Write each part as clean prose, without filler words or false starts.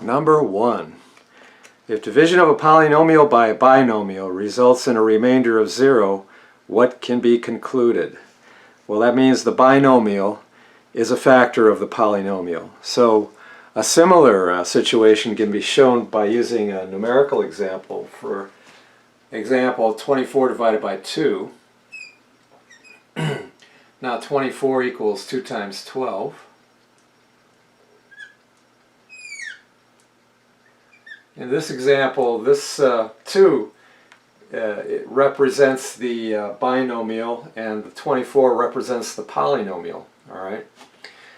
Number 1. If division of a polynomial by a binomial results in a remainder of 0, what can be concluded? Well, that means the binomial is a factor of the polynomial. So a similar situation can be shown by using a numerical example. For example, 24 divided by 2. Now 24 equals 2 times 12. In this example, this 2 it represents the binomial, and the 24 represents the polynomial. Alright,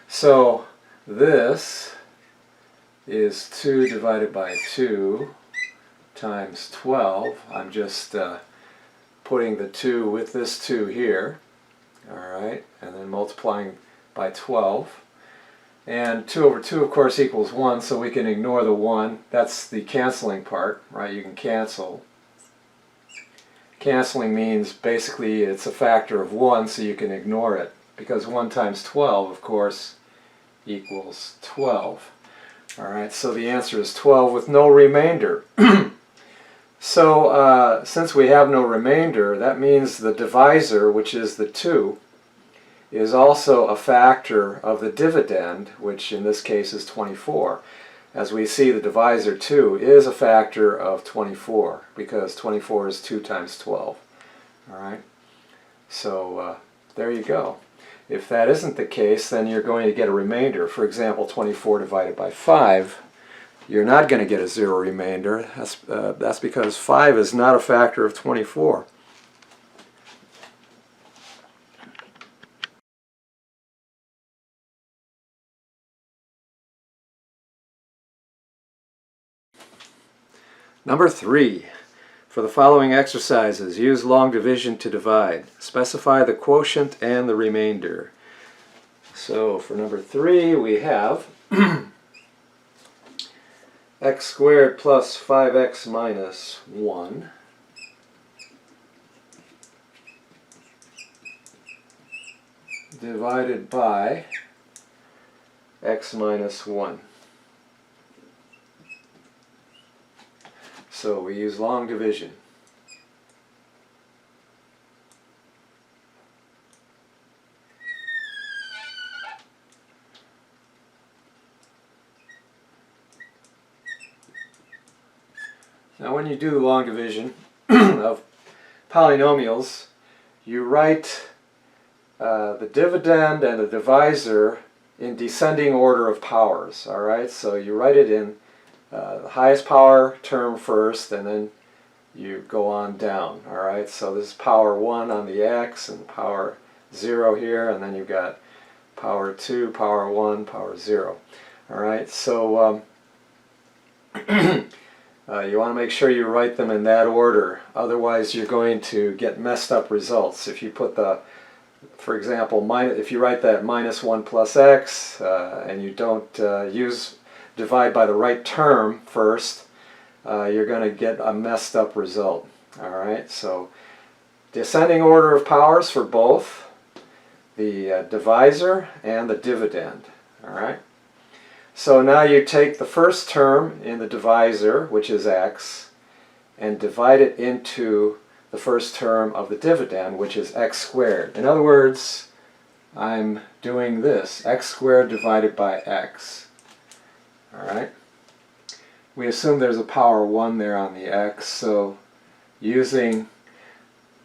so this is 2 divided by 2 times 12. I'm just putting the 2 with this 2 here. Alright, and then multiplying by 12. And 2 over 2, of course, equals 1, so we can ignore the 1. That's the canceling part, right? You can cancel. Canceling means basically it's a factor of 1, so you can ignore it. Because 1 times 12, of course, equals 12. Alright, so the answer is 12 with no remainder. So, since we have no remainder, that means the divisor, which is the 2, is also a factor of the dividend, which in this case is 24. As we see, the divisor 2 is a factor of 24, because 24 is 2 times 12. Alright, so there you go. If that isn't the case, then you're going to get a remainder. For example, 24 divided by 5, you're not going to get a 0 remainder. That's because 5 is not a factor of 24. Number 3. For the following exercises, use long division to divide. Specify the quotient and the remainder. So for number 3, we have x squared plus 5x minus 1 divided by x minus 1. So we use long division. Now when you do long division of polynomials, you write the dividend and the divisor in descending order of powers. Alright, so you write it in the highest power term first, and then you go on down. Alright, so this is power 1 on the x, and power 0 here, and then you've got power 2, power 1, power 0. Alright, so you want to make sure you write them in that order, otherwise you're going to get messed up results. If you put the, for example, if you write that minus 1 plus x, and you don't divide by the right term first, you're going to get a messed up result. Alright, so descending order of powers for both the divisor and the dividend. Alright, so now you take the first term in the divisor, which is x, and divide it into the first term of the dividend, which is x squared. In other words, I'm doing this, x squared divided by x. Alright, we assume there's a power 1 there on the x, so using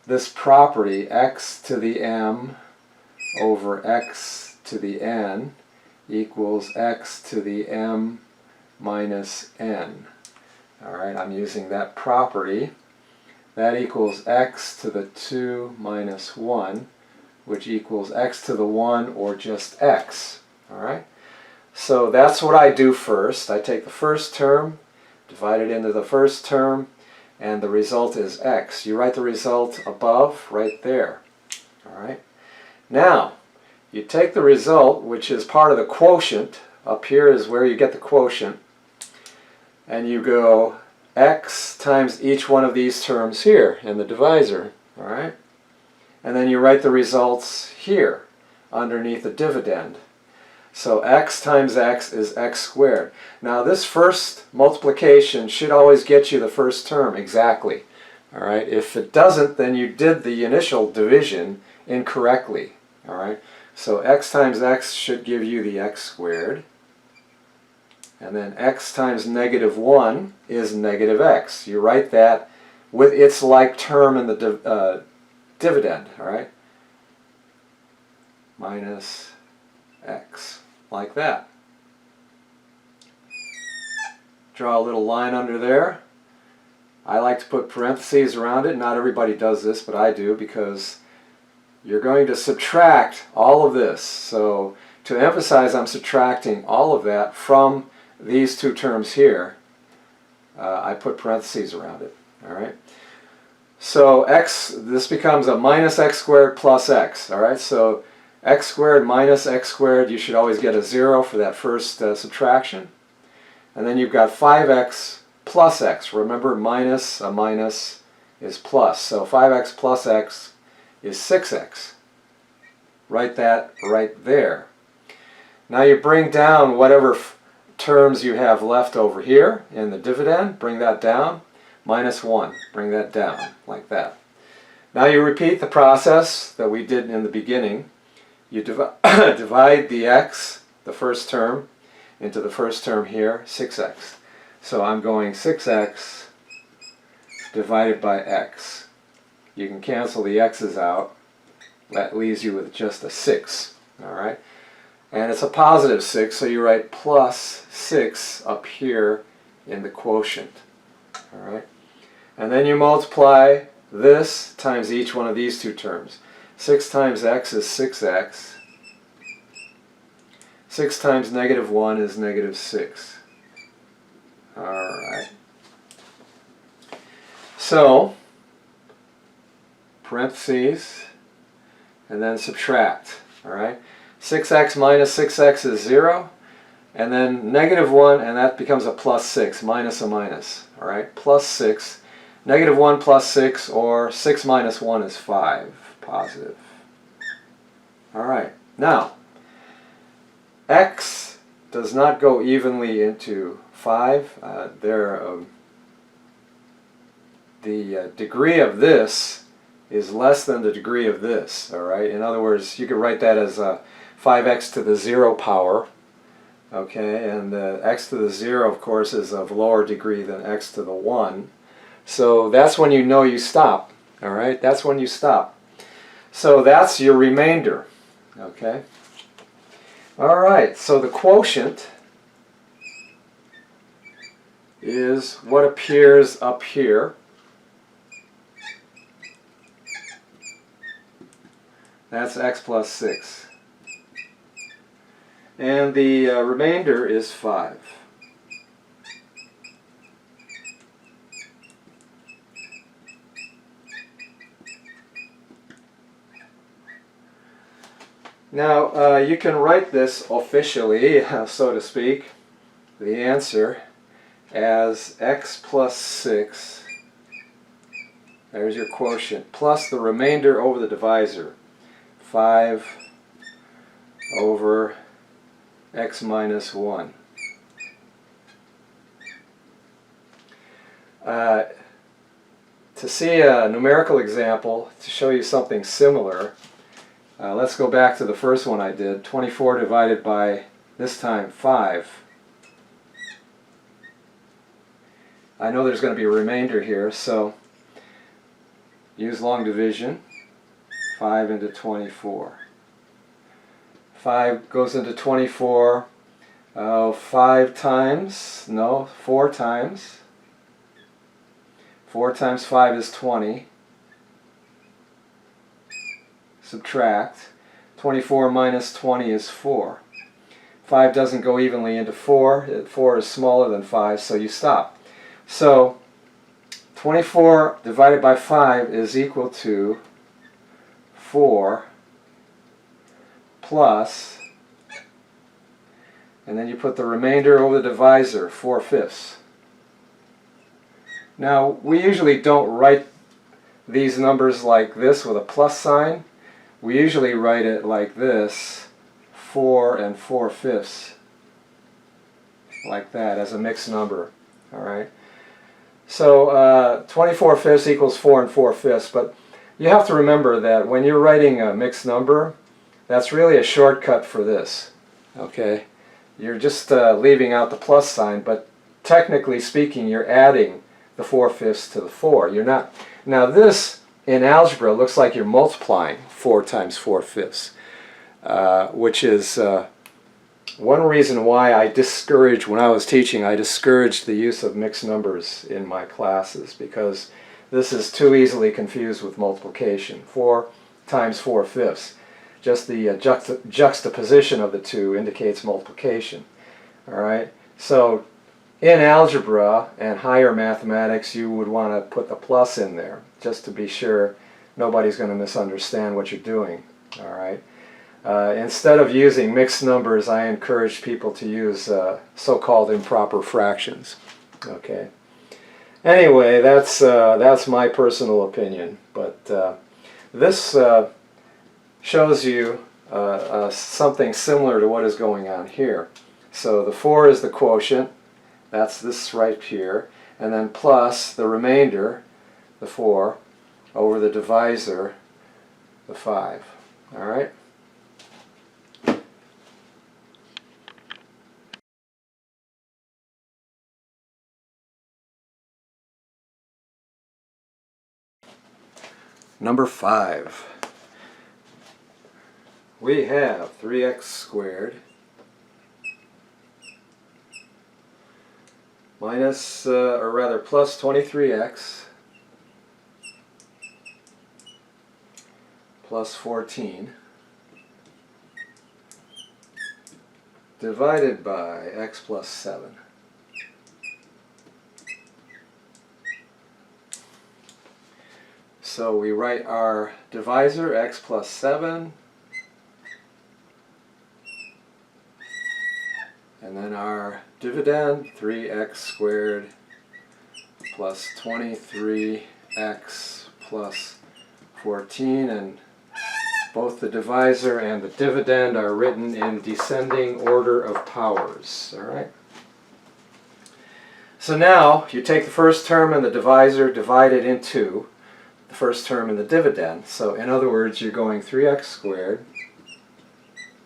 this property, x to the m over x to the n equals x to the m minus n. Alright, I'm using that property. That equals x to the 2 minus 1, which equals x to the 1, or just x. Alright, so that's what I do first. I take the first term, divide it into the first term, and the result is x. You write the result above, right there. Alright, now you take the result, which is part of the quotient. Up here is where you get the quotient, and you go x times each one of these terms here in the divisor. Alright, and then you write the results here underneath the dividend. So x times x is x squared. Now this first multiplication should always get you the first term exactly. All right. If it doesn't, then you did the initial division incorrectly. All right. So x times x should give you the x squared. And then x times negative 1 is negative x. You write that with its like term in the dividend. All right. Minus x. Like that. Draw a little line under there. I like to put parentheses around it. Not everybody does this, but I do, because you're going to subtract all of this. So to emphasize, I'm subtracting all of that from these two terms here. I put parentheses around it. All right. So this becomes a minus x squared plus x. All right. So x squared minus x squared, you should always get a 0 for that first subtraction. And then you've got 5x plus x. Remember, minus a minus is plus. So 5x plus x is 6x. Write that right there. Now you bring down whatever terms you have left over here in the dividend. Bring that down. Minus 1. Bring that down like that. Now you repeat the process that we did in the beginning. You divide the x, the first term, into the first term here, 6x. So I'm going 6x divided by x. You can cancel the x's out. That leaves you with just a 6. All right? And it's a positive 6, so you write plus 6 up here in the quotient. All right? And then you multiply this times each one of these two terms. 6 times x is 6x. 6 times negative 1 is negative 6. Alright. So, parentheses, and then subtract. Alright. 6x minus 6x is 0. And then negative 1, and that becomes a plus 6, minus a minus. Alright. Plus 6. Negative 1 plus 6, or 6 minus 1 is 5. Positive. Alright, now, x does not go evenly into 5. The degree of this is less than the degree of this. Alright, in other words, you could write that as 5x to the 0 power. Okay, and x to the 0, of course, is of lower degree than x to the 1. So that's when you know you stop. Alright, that's when you stop. So that's your remainder. Okay. Alright, so the quotient is what appears up here. That's x plus 6. And the remainder is 5. Now, you can write this officially, so to speak, the answer, as x plus 6, there's your quotient, plus the remainder over the divisor, 5 over x minus 1. To see a numerical example, to show you something similar, let's go back to the first one I did. 24 divided by, this time, 5. I know there's going to be a remainder here, so use long division. 5 into 24. 5 goes into 24 5 times, no, 4 times. 4 times 5 is 20. Subtract. 24 minus 20 is 4. 5 doesn't go evenly into 4. 4 is smaller than 5, so you stop. So 24 divided by 5 is equal to 4 plus, and then you put the remainder over the divisor, 4/5. Now, we usually don't write these numbers like this with a plus sign. We usually write it like this, 4 and 4/5, like that, as a mixed number. All right. So 24/5 equals 4 and 4/5, but you have to remember that when you're writing a mixed number, that's really a shortcut for this. Okay, you're just leaving out the plus sign, but technically speaking, you're adding the 4/5 to the 4. You're not. Now this in algebra looks like you're multiplying 4 times 4/5, which is one reason why I discouraged, when I was teaching, I discouraged the use of mixed numbers in my classes, because this is too easily confused with multiplication. 4 times 4/5. Just the juxtaposition of the two indicates multiplication. All right. So in algebra and higher mathematics, you would want to put the plus in there, just to be sure nobody's going to misunderstand what you're doing. All right. Instead of using mixed numbers, I encourage people to use so-called improper fractions. Okay. Anyway, that's my personal opinion, but this shows you something similar to what is going on here. So the 4 is the quotient, that's this right here, and then plus the remainder, the 4, over the divisor, the 5. All right. Number 5. We have 3x squared minus, or rather plus 23x plus 14 divided by x plus 7. So we write our divisor, x plus 7, and then our dividend, 3x squared plus 23x plus 14, and both the divisor and the dividend are written in descending order of powers. All right. So now you take the first term in the divisor, divide it into the first term in the dividend. So in other words, you're going 3x squared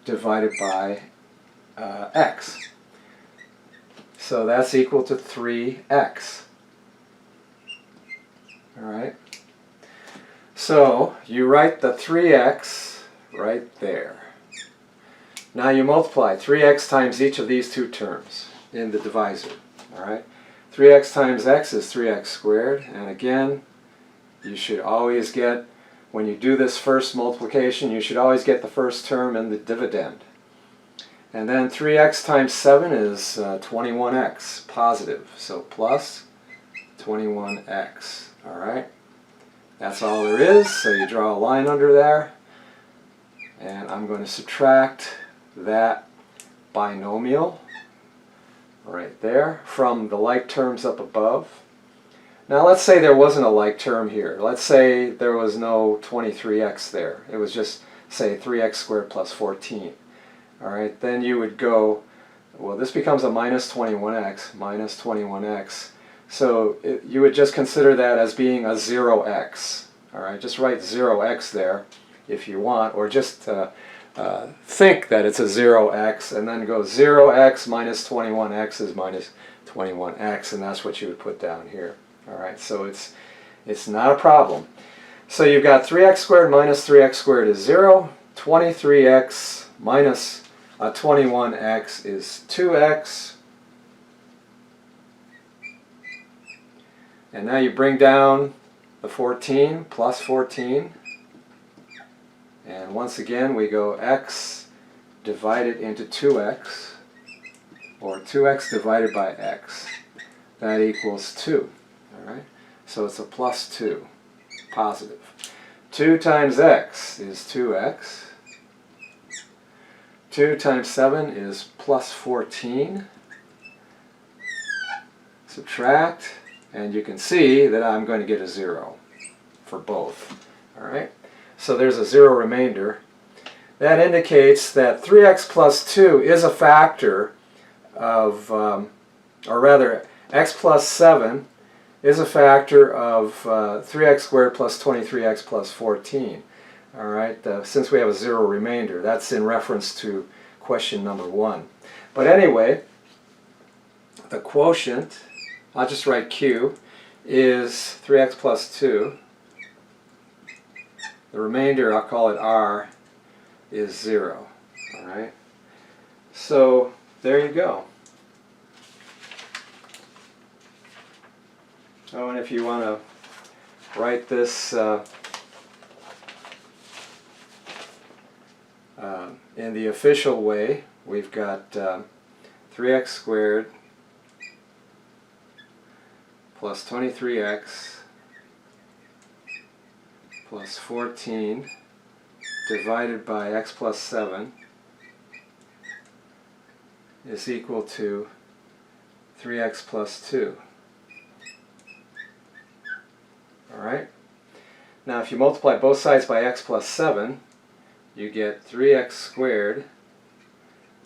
divided by x. So that's equal to 3x. All right. So you write the 3x right there. Now you multiply 3x times each of these two terms in the divisor. All right. 3x times x is 3x squared, and again, you should always get, when you do this first multiplication, you should always get the first term in the dividend. And then 3x times 7 is 21x, positive. So plus 21x. All right? That's all there is. So you draw a line under there. And I'm going to subtract that binomial right there from the like terms up above. Now let's say there wasn't a like term here. Let's say there was no 23x there. It was just, say, 3x squared plus 14. All right, then you would go, well, this becomes a minus 21x. So you would just consider that as being a 0x. All right, just write 0x there if you want, or just think that it's a 0x, and then go 0x minus 21x is minus 21x, and that's what you would put down here. All right, so it's not a problem. So you've got 3x squared minus 3x squared is 0. 23x minus 21x is 2x. And now you bring down the 14 plus 14. And once again we go x divided into 2x, or 2x divided by x. That equals 2. Alright, so it's a plus 2, positive. 2 times x is 2x. 2 times 7 is plus 14. Subtract, and you can see that I'm going to get a 0 for both. Alright, so there's a 0 remainder. that indicates that 3x plus 2 is a factor of, or rather, x plus 7 is a factor of 3x squared plus 23x plus 14. All right, since we have a zero remainder. That's in reference to question number 1. But anyway, the quotient, I'll just write Q, is 3x plus 2. The remainder, I'll call it R, is 0. All right, so there you go. Oh, and if you want to write this in the official way, we've got 3x squared plus 23x plus 14 divided by x plus 7 is equal to 3x plus 2. Alright? Now if you multiply both sides by x plus 7, you get 3x squared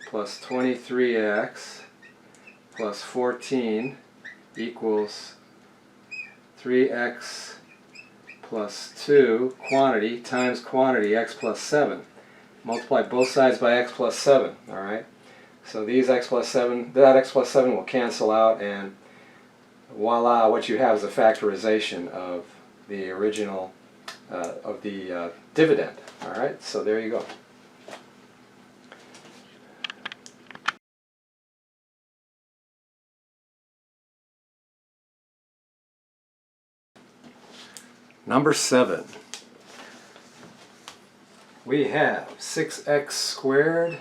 plus 23x plus 14 equals 3x plus 2 quantity times quantity x plus 7. Multiply both sides by x plus 7. Alright? So these x plus 7, that x plus 7 will cancel out, and voila, what you have is a factorization of the original, of the dividend. Alright, so there you go. Number 7. We have 6x squared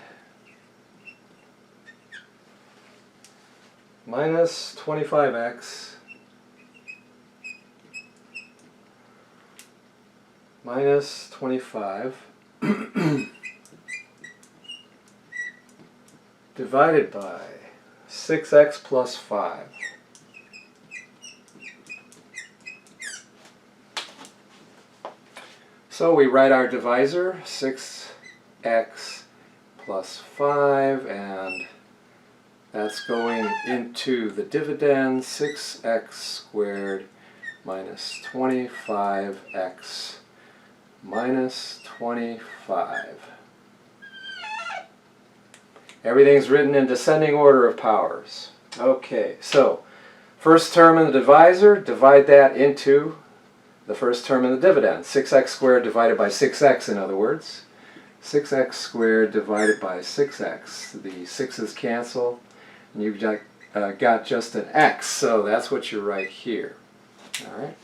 minus 25x minus 25 divided by 6x plus 5. So we write our divisor, 6x plus 5, and that's going into the dividend, 6x squared minus 25x minus 25. Everything's written in descending order of powers. Okay, so first term in the divisor, divide that into the first term in the dividend. 6x squared divided by 6x, in other words. 6x squared divided by 6x. The 6's cancel, and you've got just an x, so that's what you write here. All right.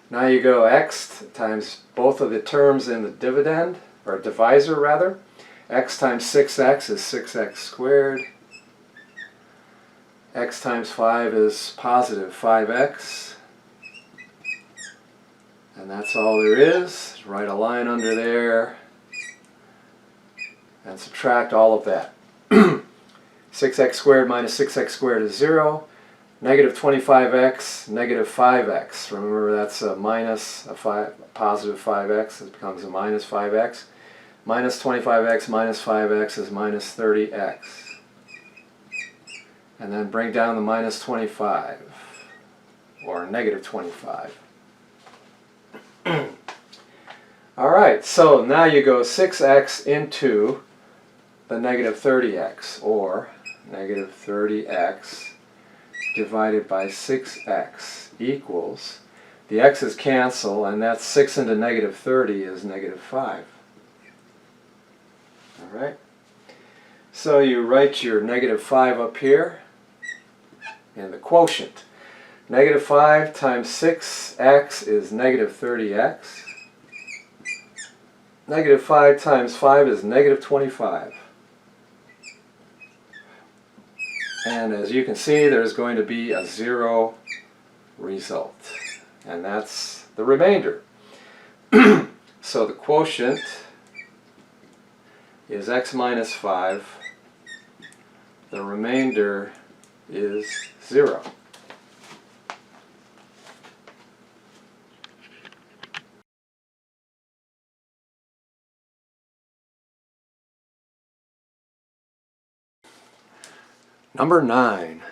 Now you go x times both of the terms in the dividend, or divisor rather. X times 6x is 6x squared. X times 5 is positive 5x. And that's all there is. Write a line under there and subtract all of that. 6x squared minus 6x squared is 0. Negative 25x, negative 5x. Remember, that's a minus a positive 5x. It becomes a minus 5x. Minus 25x minus 5x is minus 30x. And then bring down the minus 25, or negative 25. Alright, so now you go 6x into the negative 30x, or negative 30x divided by 6x equals, the x's cancel, and that's 6 into negative 30 is negative 5. Alright, so you write your negative 5 up here in the quotient. Negative 5 times 6x is negative 30x. Negative 5 times 5 is negative 25. And as you can see, there's going to be a 0 result. And that's the remainder. So the quotient is x minus 5. The remainder is 0. Number 9.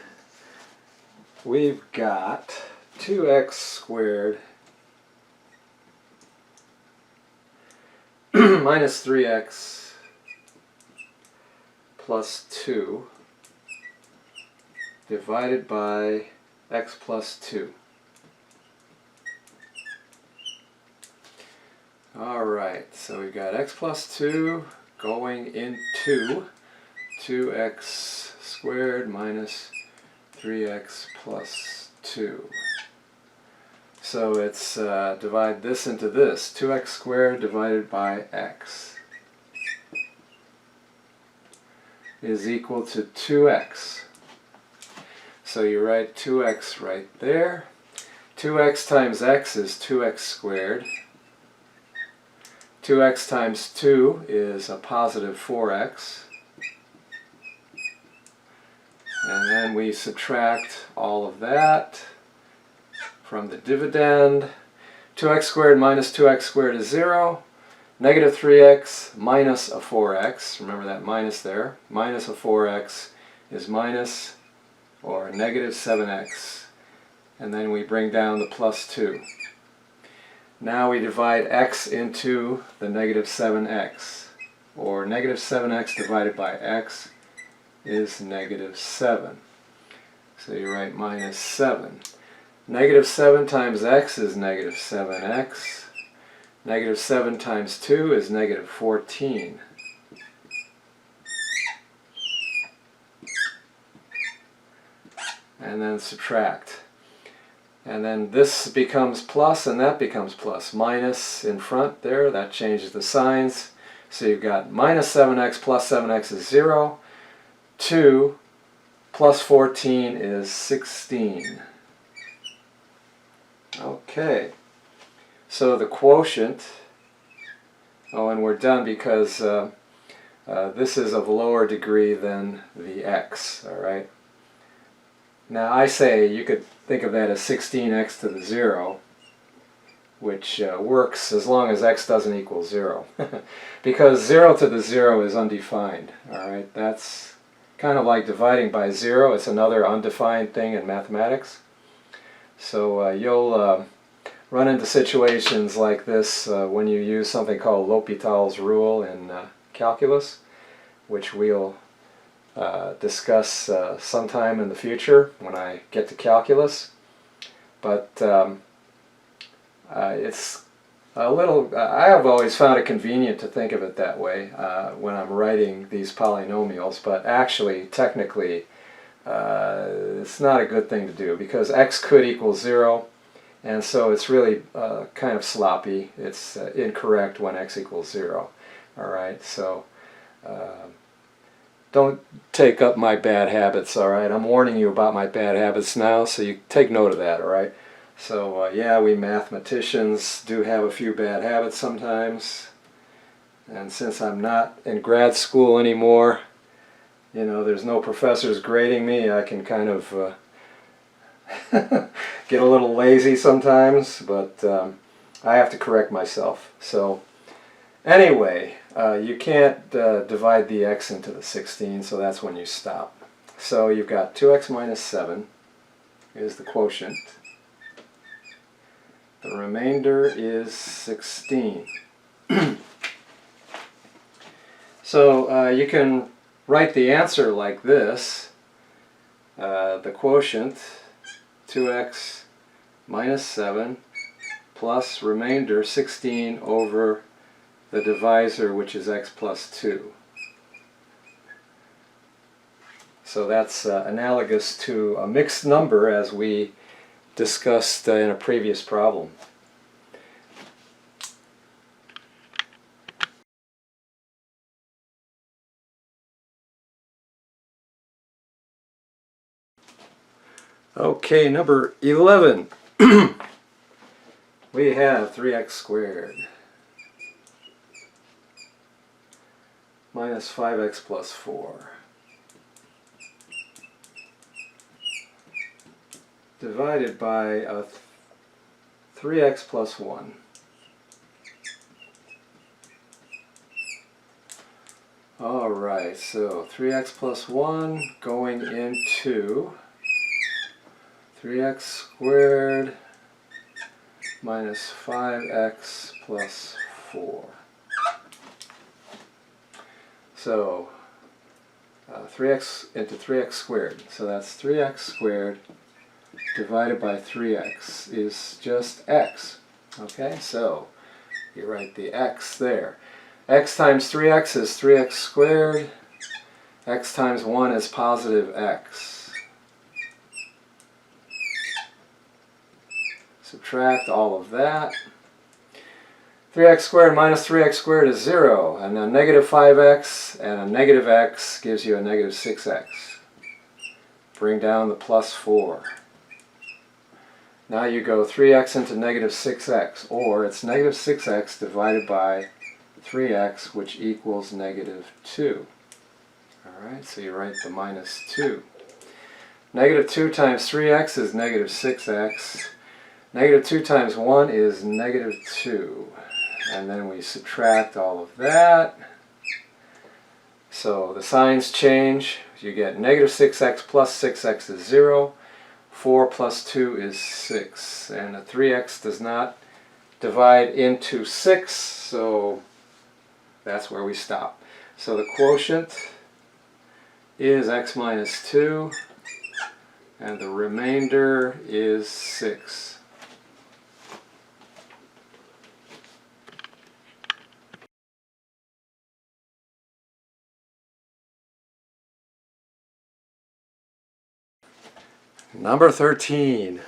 We've got 2x squared minus 3x plus 2 divided by x plus 2. Alright, so we've got x plus 2 going into 2x squared minus 3x plus 2. So it's divide this into this. 2x squared divided by x is equal to 2x. So you write 2x right there. 2x times x is 2x squared. 2x times 2 is a positive 4x. And then we subtract all of that from the dividend. 2x squared minus 2x squared is 0. Negative 3x minus a 4x, remember that minus there, minus a 4x is minus or negative 7x. And then we bring down the plus 2. Now we divide x into the negative 7x, or negative 7x divided by x is negative 7. So you write minus 7. Negative 7 times x is negative 7x. Negative 7 times 2 is negative 14. And then subtract. And then this becomes plus and that becomes plus. Minus in front there, that changes the signs. So you've got minus 7x plus 7x is 0. 2 plus 14 is 16. Okay, so the quotient, and we're done because this is of lower degree than the x, alright? Now I say you could think of that as 16x to the 0, which works as long as x doesn't equal 0. Because 0 to the 0 is undefined, alright? That's kind of like dividing by 0. It's another undefined thing in mathematics. So you'll run into situations like this when you use something called L'Hopital's rule in calculus, which we'll discuss sometime in the future when I get to calculus. But it's a little, I have always found it convenient to think of it that way when I'm writing these polynomials, but actually, technically, it's not a good thing to do because x could equal 0, and so it's really kind of sloppy. It's incorrect when x equals 0. Alright, so don't take up my bad habits, alright? I'm warning you about my bad habits now, so you take note of that, alright? So yeah, we mathematicians do have a few bad habits sometimes, and since I'm not in grad school anymore, you know, there's no professors grading me, I can kind of get a little lazy sometimes, but I have to correct myself. So anyway, you can't divide the x into the 16, so that's when you stop. So you've got 2x minus 7 is the quotient. The remainder is 16. So you can write the answer like this. The quotient, 2x minus 7 plus remainder 16 over the divisor, which is x plus 2. So that's analogous to a mixed number as we discussed in a previous problem. Okay, number 11. We have 3x squared minus 5x plus 4 divided by 3x plus 1. Alright, so 3x plus 1 going into 3x squared minus 5x plus 4. So 3x into 3x squared. So that's 3x squared divided by 3x is just x. Okay, so you write the x there. X times 3x is 3x squared. X times 1 is positive x. Subtract all of that. 3x squared minus 3x squared is 0. And a negative 5x and a negative x gives you a negative 6x. Bring down the plus 4. Now you go 3x into negative 6x, or it's negative 6x divided by 3x, which equals negative 2. Alright, so you write the minus 2. Negative 2 times 3x is negative 6x. Negative 2 times 1 is negative 2. And then we subtract all of that. So the signs change. You get negative 6x plus 6x is 0. 4 plus 2 is 6. And a 3x does not divide into 6, so that's where we stop. So the quotient is x minus 2, and the remainder is 6. Number 13.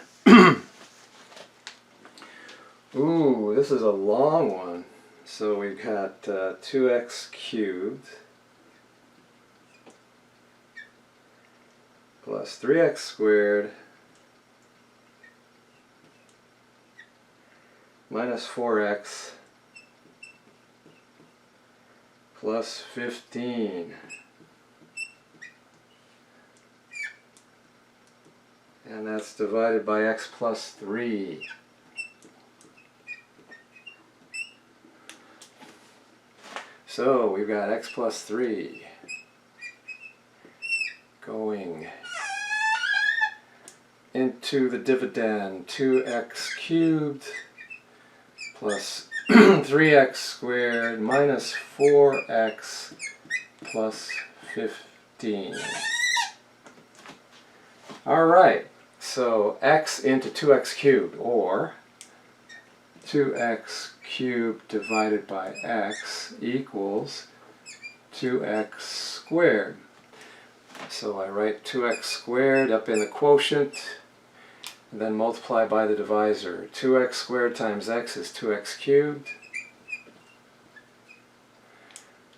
Ooh, this is a long one. So we've got 2x cubed plus 3x squared minus 4x plus 15. And that's divided by x plus 3. So we've got x plus 3 going into the dividend. 2x cubed plus 3x squared minus 4x plus 15. Alright, so x into 2x cubed, or 2x cubed divided by x equals 2x squared. So I write 2x squared up in the quotient, and then multiply by the divisor. 2x squared times x is 2x cubed.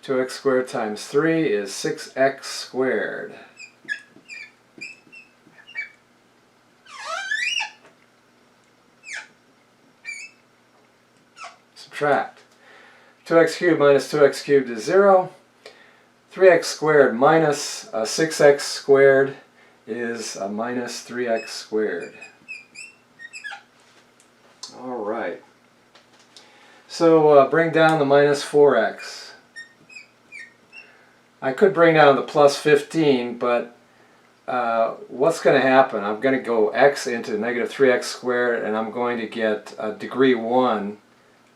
2x squared times 3 is 6x squared. Subtract. 2x cubed minus 2x cubed is 0. 3x squared minus 6x squared is a minus 3x squared. Alright. So bring down the minus 4x. I could bring down the plus 15, but what's going to happen? I'm going to go x into negative 3x squared, and I'm going to get a degree 1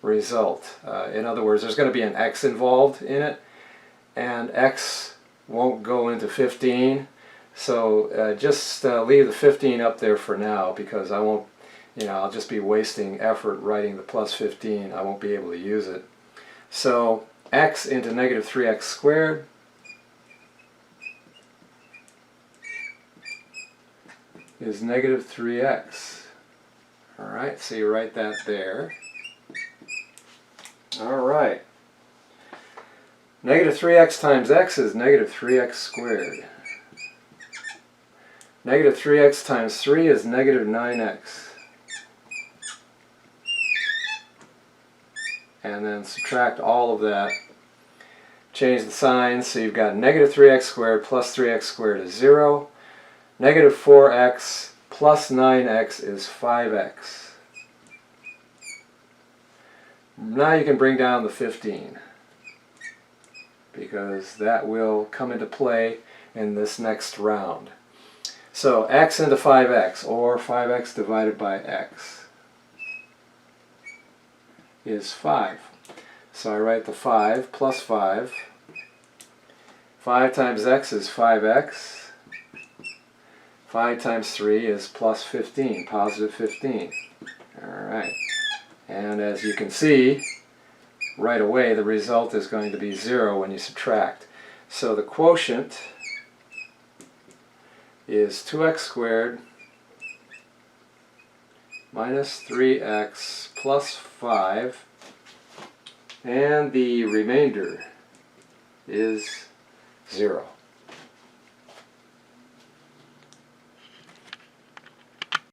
result. In other words, there's going to be an x involved in it, and x won't go into 15, so just leave the 15 up there for now, because I won't, I'll just be wasting effort writing the plus 15. I won't be able to use it. So x into negative 3x squared is negative 3x. Alright, so you write that there. Alright. Negative 3x times x is negative 3x squared. Negative 3x times 3 is negative 9x. And then subtract all of that. Change the signs, so you've got negative 3x squared plus 3x squared is 0. Negative 4x plus 9x is 5x. Now you can bring down the 15. because that will come into play in this next round. So x into 5x, or 5x divided by x, is 5. So I write the 5 plus 5. 5 times x is 5x. 5 times 3 is plus 15, positive 15. Alright. And as you can see, right away the result is going to be 0 when you subtract. So the quotient is 2x squared minus 3x plus 5, and the remainder is 0.